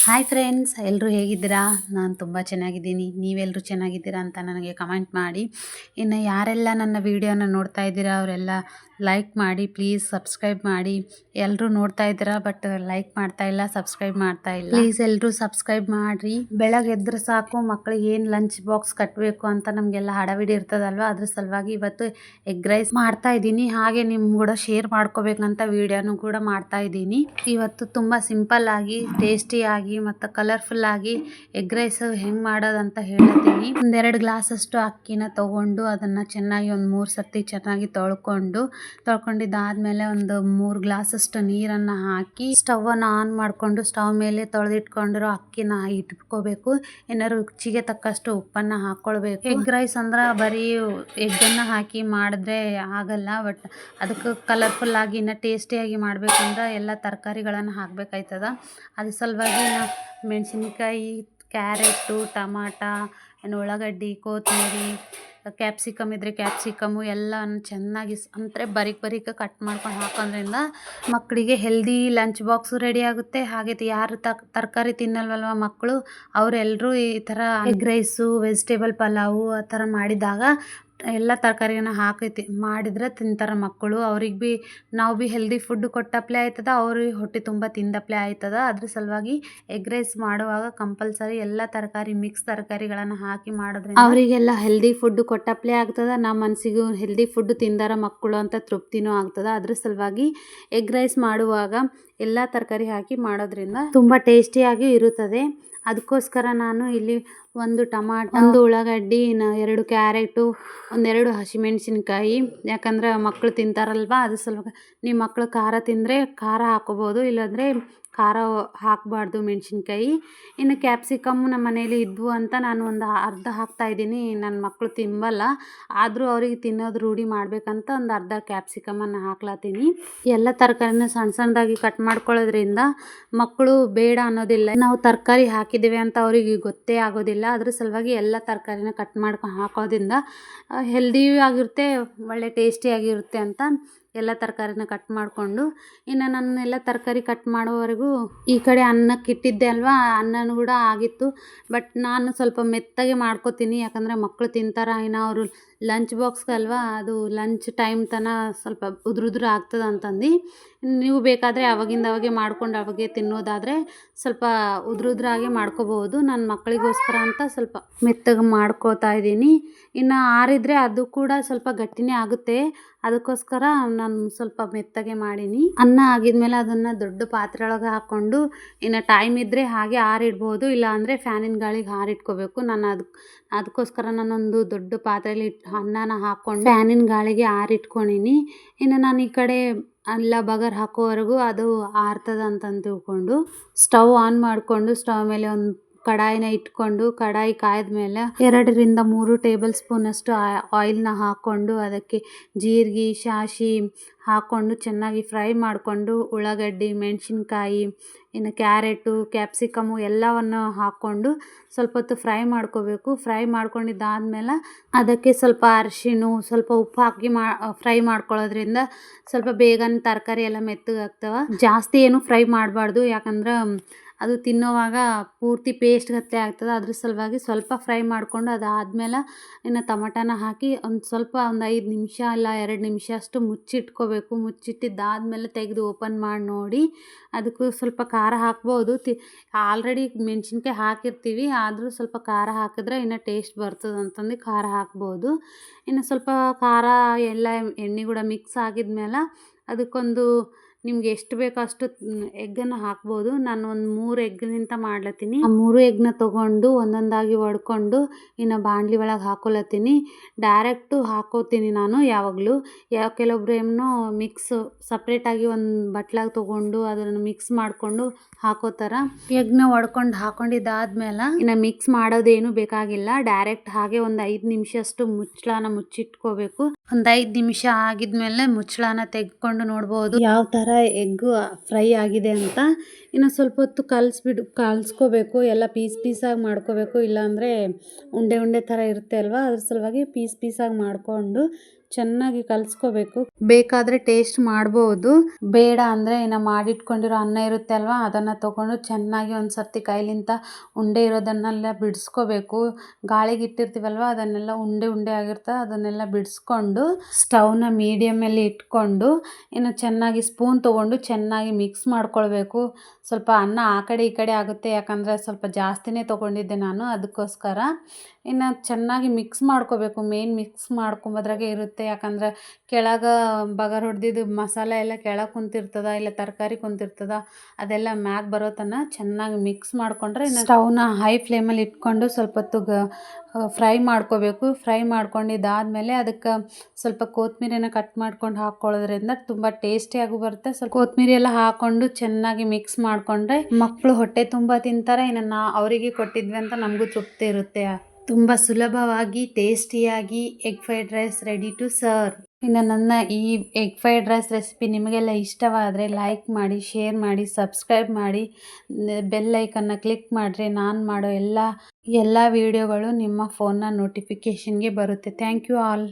Hi friends, ಎಲ್ಲರೂ ಹೇಗಿದ್ದೀರಾ? ನಾನು ತುಂಬ ಚೆನ್ನಾಗಿದ್ದೀನಿ. ನೀವೆಲ್ಲರೂ ಚೆನ್ನಾಗಿದ್ದೀರಾ ಅಂತ ನನಗೆ ಕಮೆಂಟ್ ಮಾಡಿ. ಇನ್ನು ಯಾರೆಲ್ಲ ನನ್ನ ವೀಡಿಯೋನ ನೋಡ್ತಾ ಇದ್ದೀರಾ ಅವರೆಲ್ಲ ಲೈಕ್ ಮಾಡಿ, ಪ್ಲೀಸ್ ಸಬ್ಸ್ಕ್ರೈಬ್ ಮಾಡಿ. ಎಲ್ಲರೂ ನೋಡ್ತಾ ಇದ್ದೀರಾ ಬಟ್ ಲೈಕ್ ಮಾಡ್ತಾ ಇಲ್ಲ, ಸಬ್ಸ್ಕ್ರೈಬ್ ಮಾಡ್ತಾ ಇಲ್ಲ. ಪ್ಲೀಸ್ ಎಲ್ಲರೂ ಸಬ್ಸ್ಕ್ರೈಬ್ ಮಾಡಿರಿ. ಬೆಳಗ್ಗೆ ಎದ್ರೆ ಸಾಕು ಮಕ್ಕಳಿಗೆ ಏನು ಲಂಚ್ ಬಾಕ್ಸ್ ಕಟ್ಟಬೇಕು ಅಂತ ನಮಗೆಲ್ಲ ಹಡವಿಡಿ ಇರ್ತದಲ್ವ, ಅದ್ರ ಸಲುವಾಗಿ ಇವತ್ತು ಎಗ್ ರೈಸ್ ಮಾಡ್ತಾ ಇದ್ದೀನಿ. ಹಾಗೆ ನಿಮ್ಮ ಕೂಡ ಶೇರ್ ಮಾಡ್ಕೋಬೇಕಂತ ವೀಡಿಯೋನು ಕೂಡ ಮಾಡ್ತಾ ಇದ್ದೀನಿ. ಇವತ್ತು ತುಂಬ ಸಿಂಪಲ್ ಆಗಿ, ಟೇಸ್ಟಿಯಾಗಿ ಮತ್ತು ಕಲರ್ಫುಲ್ ಆಗಿ ಎಗ್ ರೈಸ್ ಹೆಂಗೆ ಮಾಡೋದಂತ ಹೇಳ್ತೀನಿ. ಒಂದೆರಡು ಗ್ಲಾಸ್ ಅಷ್ಟು ಅಕ್ಕಿನ ತಗೊಂಡು ಅದನ್ನು ಚೆನ್ನಾಗಿ ಒಂದು 3 ಸರ್ತಿ ಚೆನ್ನಾಗಿ ತೊಳ್ಕೊಂಡಿದ್ದಾದ್ಮೇಲೆ ಒಂದು 3 ಗ್ಲಾಸ್ ಅಷ್ಟು ನೀರನ್ನು ಹಾಕಿ ಸ್ಟವನ್ನು ಆನ್ ಮಾಡಿಕೊಂಡು ಸ್ಟವ್ ಮೇಲೆ ತೊಳೆದಿಟ್ಕೊಂಡಿರೋ ಅಕ್ಕಿನ ಇಟ್ಕೋಬೇಕು. ಇನ್ನು ರುಚಿಗೆ ತಕ್ಕಷ್ಟು ಉಪ್ಪನ್ನು ಹಾಕ್ಕೊಳ್ಬೇಕು. ಎಗ್ ರೈಸ್ ಅಂದ್ರೆ ಬರೀ ಎಗ್ಗನ್ನು ಹಾಕಿ ಮಾಡಿದ್ರೆ ಆಗಲ್ಲ, ಬಟ್ ಅದಕ್ಕೆ ಕಲರ್ಫುಲ್ ಆಗಿ ಇನ್ನು ಟೇಸ್ಟಿಯಾಗಿ ಮಾಡಬೇಕಂದ್ರೆ ಎಲ್ಲ ತರಕಾರಿಗಳನ್ನು ಹಾಕಬೇಕಾಯ್ತದ. ಅದ್ರ ಸಲುವಾಗಿ ಮೆಣಸಿನ್ಕಾಯಿ, ಕ್ಯಾರೆಟು, ಟಮಾಟ, ಉಳ್ಳಾಗಡ್ಡಿ, ಕೊತ್ತಂಬರಿ, ಕ್ಯಾಪ್ಸಿಕಮ್ ಇದ್ದರೆ ಕ್ಯಾಪ್ಸಿಕಮ್ಮು ಎಲ್ಲವನ್ನು ಚೆನ್ನಾಗಿ ಅಂದರೆ ಬರೀಕ್ ಕಟ್ ಮಾಡ್ಕೊಂಡು ಹಾಕೋದ್ರಿಂದ ಮಕ್ಕಳಿಗೆ ಹೆಲ್ದಿ ಲಂಚ್ ಬಾಕ್ಸು ರೆಡಿ ಆಗುತ್ತೆ. ಹಾಗೆ ಯಾರು ತರಕಾರಿ ತಿನ್ನಲ್ವಲ್ವ ಮಕ್ಕಳು, ಅವರೆಲ್ಲರೂ ಈ ಥರ ಎಗ್ ರೈಸು, ವೆಜಿಟೇಬಲ್ ಪಲಾವು ಆ ಥರ ಮಾಡಿದಾಗ ಎಲ್ಲ ತರಕಾರಿನ ಹಾಕಿ ಮಾಡಿದ್ರೆ ತಿಂತಾರೆ ಮಕ್ಕಳು. ಅವ್ರಿಗೆ ಭೀ ನಾವು ಭೀ ಹೆಲ್ದಿ ಫುಡ್ ಕೊಟ್ಟಪ್ಲೆ ಆಯ್ತದ, ಅವ್ರಿಗೆ ಹೊಟ್ಟೆ ತುಂಬ ತಿಂದಪ್ಲೆ ಆಯ್ತದ. ಅದ್ರ ಸಲುವಾಗಿ ಎಗ್ ರೈಸ್ ಮಾಡುವಾಗ ಕಂಪಲ್ಸರಿ ಎಲ್ಲ ತರಕಾರಿ ಮಿಕ್ಸ್ ತರಕಾರಿಗಳನ್ನು ಹಾಕಿ ಮಾಡೋದ್ರಿಂದ ಅವರಿಗೆಲ್ಲ ಹೆಲ್ದಿ ಫುಡ್ ಕೊಟ್ಟಪ್ಲೆ ಆಗ್ತದ. ನಮ್ಮ ಮನಸ್ಸಿಗೂ ಹೆಲ್ದಿ ಫುಡ್ ತಿಂದಾರ ಮಕ್ಕಳು ಅಂತ ತೃಪ್ತಿನೂ ಆಗ್ತದ. ಅದ್ರ ಸಲುವಾಗಿ ಎಗ್ ರೈಸ್ ಮಾಡುವಾಗ ಎಲ್ಲ ತರಕಾರಿ ಹಾಕಿ ಮಾಡೋದ್ರಿಂದ ತುಂಬ ಟೇಸ್ಟಿಯಾಗಿ ಇರುತ್ತದೆ. ಅದಕ್ಕೋಸ್ಕರ ನಾನು ಇಲ್ಲಿ ಒಂದು ಟಮಾಟ, ಒಂದು ಉಳ್ಳಾಗಡ್ಡಿ, 2 ಕ್ಯಾರೆಟು, 2 ಹಸಿಮೆಣಸಿನ್ಕಾಯಿ, ಯಾಕಂದ್ರೆ ಮಕ್ಕಳು ತಿಂತಾರಲ್ವ ಅದ್ರ ಸಲುವಾಗಿ. ನಿಮ್ಮ ಮಕ್ಕಳು ಖಾರ ತಿಂದರೆ ಖಾರ ಹಾಕೋಬೋದು, ಇಲ್ಲಾಂದರೆ ಖಾರ ಹಾಕಬಾರ್ದು ಮೆಣಸಿನ್ಕಾಯಿ. ಇನ್ನು ಕ್ಯಾಪ್ಸಿಕಮ್ ನಮ್ಮ ಮನೇಲಿ ಇದ್ವು ಅಂತ ನಾನು ಒಂದು ಅರ್ಧ ಹಾಕ್ತಾಯಿದ್ದೀನಿ. ನನ್ನ ಮಕ್ಕಳು ತಿನ್ನಲ್ಲ, ಆದರೂ ಅವ್ರಿಗೆ ತಿನ್ನೋದು ರೂಢಿ ಮಾಡಬೇಕಂತ ಒಂದು ಅರ್ಧ ಕ್ಯಾಪ್ಸಿಕಮನ್ನು ಹಾಕ್ಲತ್ತೀನಿ. ಎಲ್ಲ ತರಕಾರಿನ ಸಣ್ಣದಾಗಿ ಕಟ್ ಮಾಡ್ಕೊಳ್ಳೋದ್ರಿಂದ ಮಕ್ಕಳು ಬೇಡ ಅನ್ನೋದಿಲ್ಲ. ನಾವು ತರಕಾರಿ ಹಾಕಿದ್ದೀವಿ ಅಂತ ಅವ್ರಿಗೆ ಗೊತ್ತೇ ಆಗೋದಿಲ್ಲ. ಅದ್ರ ಸಲುವಾಗಿ ಎಲ್ಲ ತರಕಾರಿನ ಕಟ್ ಮಾಡ್ಕೊಂಡು ಹಾಕೋದ್ರಿಂದ ಹೆಲ್ದಿ ಆಗಿರುತ್ತೆ, ಒಳ್ಳೆ ಟೇಸ್ಟಿಯಾಗಿರುತ್ತೆ ಅಂತ ಎಲ್ಲ ತರಕಾರಿನ ಕಟ್ ಮಾಡಿಕೊಂಡು, ಇನ್ನು ನಾನು ಎಲ್ಲ ತರಕಾರಿ ಕಟ್ ಮಾಡೋವರೆಗೂ ಈ ಕಡೆ ಅನ್ನಕ್ಕೆ ಇಟ್ಟಿದ್ದೆ ಅಲ್ವಾ, ಅನ್ನನೂ ಕೂಡ ಆಗಿತ್ತು. ಬಟ್ ನಾನು ಸ್ವಲ್ಪ ಮೆತ್ತಗೆ ಮಾಡ್ಕೋತೀನಿ, ಯಾಕಂದರೆ ಮಕ್ಕಳು ತಿಂತಾರೆ. ಇನ್ನು ಅವರು ಲಂಚ್ ಬಾಕ್ಸ್ಗೆ ಅಲ್ವಾ, ಅದು ಲಂಚ್ ಟೈಮ್ ತನಕ ಸ್ವಲ್ಪ ಉದುರು ಆಗ್ತದೆ ಅಂತಂದು. ನೀವು ಬೇಕಾದರೆ ಅವಾಗೆ ಮಾಡ್ಕೊಂಡು ಅವಾಗೆ ತಿನ್ನೋದಾದರೆ ಸ್ವಲ್ಪ ಉದುರಾಗೆ ಮಾಡ್ಕೋಬೋದು. ನನ್ನ ಮಕ್ಕಳಿಗೋಸ್ಕರ ಅಂತ ಸ್ವಲ್ಪ ಮೆತ್ತಗೆ ಮಾಡ್ಕೋತಾ ಇದ್ದೀನಿ. ಇನ್ನು ಆರಿದ್ರೆ ಅದು ಕೂಡ ಸ್ವಲ್ಪ ಗಟ್ಟಿನೇ ಆಗುತ್ತೆ, ಅದಕ್ಕೋಸ್ಕರ ನಾನು ಸ್ವಲ್ಪ ಮೆತ್ತಗೆ ಮಾಡೀನಿ. ಅನ್ನ ಆಗಿದ್ಮೇಲೆ ಅದನ್ನು ದೊಡ್ಡ ಪಾತ್ರೆ ಒಳಗೆ ಹಾಕ್ಕೊಂಡು, ಇನ್ನು ಟೈಮ್ ಇದ್ದರೆ ಹಾಗೆ ಆರಿಡ್ಬೋದು, ಇಲ್ಲಾಂದರೆ ಫ್ಯಾನಿನ ಗಾಳಿಗೆ ಆರಿಟ್ಕೋಬೇಕು. ನಾನು ಅದಕ್ಕೋಸ್ಕರ ನಾನೊಂದು ದೊಡ್ಡ ಪಾತ್ರೆಯಲ್ಲಿ ಅನ್ನನ ಹಾಕ್ಕೊಂಡು ಫ್ಯಾನಿನ ಗಾಳಿಗೆ ಆರಿಟ್ಕೊಂಡೀನಿ. ಇನ್ನು ನಾನು ಈ ಕಡೆ ಎಲ್ಲ ಬಗರ್ ಹಾಕೋವರೆಗೂ ಅದು ಆರ್ತದ ಅಂತ ತಿಳ್ಕೊಂಡು ಸ್ಟವ್ ಆನ್ ಮಾಡಿಕೊಂಡು ಸ್ಟವ್ ಮೇಲೆ ಒಂದು ಕಡಾಯಿನ ಇಟ್ಕೊಂಡು, ಕಡಾಯಿ ಕಾಯ್ದ ಮೇಲೆ 2ರಿಂದ 3 ಟೇಬಲ್ ಸ್ಪೂನಷ್ಟು ಆಯಿಲ್ನ ಹಾಕ್ಕೊಂಡು ಅದಕ್ಕೆ ಜೀರಿಗೆ, ಸಾಸಿವೆ ಹಾಕ್ಕೊಂಡು ಚೆನ್ನಾಗಿ ಫ್ರೈ ಮಾಡಿಕೊಂಡು ಉಳ್ಳಾಗಡ್ಡಿ, ಮೆಣಸಿನ್ಕಾಯಿ, ಇನ್ನು ಕ್ಯಾರೆಟು, ಕ್ಯಾಪ್ಸಿಕಮ್ಮು ಎಲ್ಲವನ್ನು ಹಾಕ್ಕೊಂಡು ಸ್ವಲ್ಪ ಹೊತ್ತು ಫ್ರೈ ಮಾಡ್ಕೋಬೇಕು. ಫ್ರೈ ಮಾಡ್ಕೊಂಡಿದ್ದಾದ್ಮೇಲೆ ಅದಕ್ಕೆ ಸ್ವಲ್ಪ ಅರಿಶಿಣ, ಸ್ವಲ್ಪ ಉಪ್ಪು ಹಾಕಿ ಫ್ರೈ ಮಾಡ್ಕೊಳ್ಳೋದ್ರಿಂದ ಸ್ವಲ್ಪ ಬೇಗನೆ ತರಕಾರಿ ಎಲ್ಲ ಮೆತ್ತಗಾಗ್ತವೆ. ಜಾಸ್ತಿ ಏನು ಫ್ರೈ ಮಾಡಬಾರ್ದು, ಯಾಕಂದ್ರೆ ಅದು ತಿನ್ನೋವಾಗ ಪೂರ್ತಿ ಪೇಸ್ಟ್ ಗತ್ತೆ ಆಗ್ತದೆ. ಅದ್ರ ಸಲುವಾಗಿ ಸ್ವಲ್ಪ ಫ್ರೈ ಮಾಡಿಕೊಂಡು ಅದಾದಮೇಲೆ ಇನ್ನು ಟೊಮಟನ ಹಾಕಿ ಒಂದು 5 ನಿಮಿಷ ಇಲ್ಲ 2 ನಿಮಿಷ ಅಷ್ಟು ಮುಚ್ಚಿಟ್ಕೋಬೇಕು. ಮುಚ್ಚಿಟ್ಟಿದ್ದಾದ್ಮೇಲೆ ತೆಗೆದು ಓಪನ್ ಮಾಡಿ ನೋಡಿ, ಅದಕ್ಕೂ ಸ್ವಲ್ಪ ಖಾರ ಹಾಕ್ಬೋದು. ಆಲ್ರೆಡಿ ಮೆಣಸಿನ್ಕಾಯಿ ಹಾಕಿರ್ತೀವಿ, ಆದರೂ ಸ್ವಲ್ಪ ಖಾರ ಹಾಕಿದ್ರೆ ಇನ್ನು ಟೇಸ್ಟ್ ಬರ್ತದೆ ಅಂತಂದು ಖಾರ ಹಾಕ್ಬೋದು. ಇನ್ನು ಸ್ವಲ್ಪ ಖಾರ ಎಲ್ಲ ಎಣ್ಣೆ ಕೂಡ ಮಿಕ್ಸ್ ಆಗಿದ್ಮೇಲೆ ಅದಕ್ಕೊಂದು ನಿಮ್ಗೆ ಎಷ್ಟು ಬೇಕೋ ಅಷ್ಟು ಎಗ್ಗನ್ನು ಹಾಕ್ಬೋದು. ನಾನು ಒಂದು 3 ಎಗ್ಗಿಂತ ಮಾಡ್ಲತ್ತೀನಿ. ಆ 3 ಎಗ್ನ ತೊಗೊಂಡು ಒಂದೊಂದಾಗಿ ಒಡ್ಕೊಂಡು ಇನ್ನು ಬಾಣಲಿ ಒಳಗೆ ಹಾಕೊಳತ್ತೀನಿ. ಡೈರೆಕ್ಟು ಹಾಕೋತೀನಿ ನಾನು ಯಾವಾಗಲೂ. ಕೆಲವೊಬ್ರು ಏನೋ ಸಪ್ರೇಟಾಗಿ ಒಂದು ಬಟ್ಲಾಗ ತೊಗೊಂಡು ಅದನ್ನು ಮಿಕ್ಸ್ ಮಾಡಿಕೊಂಡು ಹಾಕೋತಾರ. ಎಗ್ನ ಒಡ್ಕೊಂಡು ಹಾಕೊಂಡಿದ್ದಾದ್ಮೇಲೆ ಇನ್ನು ಮಿಕ್ಸ್ ಮಾಡೋದೇನು ಬೇಕಾಗಿಲ್ಲ, ಡೈರೆಕ್ಟ್ ಹಾಗೆ ಒಂದು 5 ನಿಮಿಷ ಅಷ್ಟು ಮುಚ್ಚಳನ ಮುಚ್ಚಿಟ್ಕೋಬೇಕು. ಒಂದು 5 ನಿಮಿಷ ಆಗಿದ್ಮೇಲೆ ಮುಚ್ಚಳನ ತೆಗೆದುಕೊಂಡು ನೋಡ್ಬೋದು ಯಾವ ಥರ ಎಗ್ಗು ಫ್ರೈ ಆಗಿದೆ ಅಂತ. ಇನ್ನು ಸ್ವಲ್ಪ ಹೊತ್ತು ಕಲಿಸ್ಕೋಬೇಕು, ಎಲ್ಲ ಪೀಸಾಗಿ ಮಾಡ್ಕೋಬೇಕು, ಇಲ್ಲಾಂದರೆ ಉಂಡೆ ಥರ ಇರುತ್ತೆ ಅಲ್ವಾ, ಅದ್ರ ಸಲುವಾಗಿ ಪೀಸಾಗಿ ಮಾಡಿಕೊಂಡು ಚೆನ್ನಾಗಿ ಕಲಿಸ್ಕೋಬೇಕು. ಬೇಕಾದರೆ ಟೇಸ್ಟ್ ಮಾಡ್ಬೋದು, ಬೇಡ ಅಂದರೆ ಇನ್ನು ಮಾಡಿಟ್ಕೊಂಡಿರೋ ಅನ್ನ ಇರುತ್ತೆ ಅಲ್ವಾ, ಅದನ್ನು ತೊಗೊಂಡು ಚೆನ್ನಾಗಿ ಒಂದು ಸರ್ತಿ ಕೈಲಿಂದ ಉಂಡೆ ಇರೋದನ್ನೆಲ್ಲ ಬಿಡಿಸ್ಕೋಬೇಕು. ಗಾಳಿಗೆ ಇಟ್ಟಿರ್ತೀವಲ್ವ ಅದನ್ನೆಲ್ಲ ಉಂಡೆ ಉಂಡೆ ಆಗಿರ್ತದೆ, ಅದನ್ನೆಲ್ಲ ಬಿಡಿಸ್ಕೊಂಡು ಸ್ಟವ್ನ ಮೀಡಿಯಮಲ್ಲಿ ಇಟ್ಕೊಂಡು ಇನ್ನು ಚೆನ್ನಾಗಿ ಸ್ಪೂನ್ ತೊಗೊಂಡು ಚೆನ್ನಾಗಿ ಮಿಕ್ಸ್ ಮಾಡ್ಕೊಳ್ಬೇಕು. ಸ್ವಲ್ಪ ಅನ್ನ ಆ ಕಡೆ ಈ ಕಡೆ ಆಗುತ್ತೆ, ಯಾಕಂದರೆ ಸ್ವಲ್ಪ ಜಾಸ್ತಿನೇ ತೊಗೊಂಡಿದ್ದೆ ನಾನು, ಅದಕ್ಕೋಸ್ಕರ ಇನ್ನು ಚೆನ್ನಾಗಿ ಮಿಕ್ಸ್ ಮಾಡ್ಕೋಬೇಕು. ಮೇನ್ ಮಿಕ್ಸ್ ಮಾಡ್ಕೊಂಬೋದ್ರಾಗೆ ಇರುತ್ತೆ, ಯಾಕಂದ್ರೆ ಕೆಳಗೆ ಬಗರ್ ಹೊಡೆದಿದ್ದು ಮಸಾಲೆ ಎಲ್ಲ ಕೆಳಗೆ ಕುಂತಿರ್ತದ, ಇಲ್ಲ ತರಕಾರಿ ಕುಂತಿರ್ತದ, ಅದೆಲ್ಲ ಮ್ಯಾಗ ಬರೋ ತನಕ ಚೆನ್ನಾಗಿ ಮಿಕ್ಸ್ ಮಾಡಿಕೊಂಡ್ರೆ ಸ್ಟವ್ನ ಹೈ ಫ್ಲೇಮಲ್ಲಿ ಇಟ್ಕೊಂಡು ಸ್ವಲ್ಪ ಹೊತ್ತು ಫ್ರೈ ಮಾಡ್ಕೋಬೇಕು. ಫ್ರೈ ಮಾಡ್ಕೊಂಡಿದ್ದಾದಮೇಲೆ ಅದಕ್ಕೆ ಸ್ವಲ್ಪ ಕೊತ್ತಂಬರಿನ ಕಟ್ ಮಾಡ್ಕೊಂಡು ಹಾಕ್ಕೊಳ್ಳೋದ್ರಿಂದ ತುಂಬ ಟೇಸ್ಟಿಯಾಗೂ ಬರುತ್ತೆ. ಸ್ವಲ್ಪ ಕೊತ್ತಂಬರಿ ಎಲ್ಲ ಹಾಕ್ಕೊಂಡು ಚೆನ್ನಾಗಿ ಮಿಕ್ಸ್ ಮಾಡಿಕೊಂಡ್ರೆ ಮಕ್ಕಳು ಹೊಟ್ಟೆ ತುಂಬ ತಿಂತಾರೆ. ಇನ್ನು ಅವರಿಗೆ ಕೊಟ್ಟಿದ್ವಿ ಅಂತ ನಮಗೂ ತೃಪ್ತಿ ಇರುತ್ತೆ. ತುಂಬ ಸುಲಭವಾಗಿ ಟೇಸ್ಟಿಯಾಗಿ egg fried rice ready to serve. ಇನ್ನು ನನ್ನ ಈ ಎಗ್ ಫ್ರೈಡ್ ರೈಸ್ ರೆಸಿಪಿ ನಿಮಗೆಲ್ಲ ಇಷ್ಟವಾದರೆ ಲೈಕ್ ಮಾಡಿ, ಶೇರ್ ಮಾಡಿ, ಸಬ್ಸ್ಕ್ರೈಬ್ ಮಾಡಿ, ಬೆಲ್ ಐಕನ್ನ ಕ್ಲಿಕ್ ಮಾಡಿರಿ. ನಾನು ಮಾಡೋ ಎಲ್ಲ ವೀಡಿಯೋಗಳು ನಿಮ್ಮ ಫೋನ್ನ ನೋಟಿಫಿಕೇಷನ್ಗೆ ಬರುತ್ತೆ. Thank you all.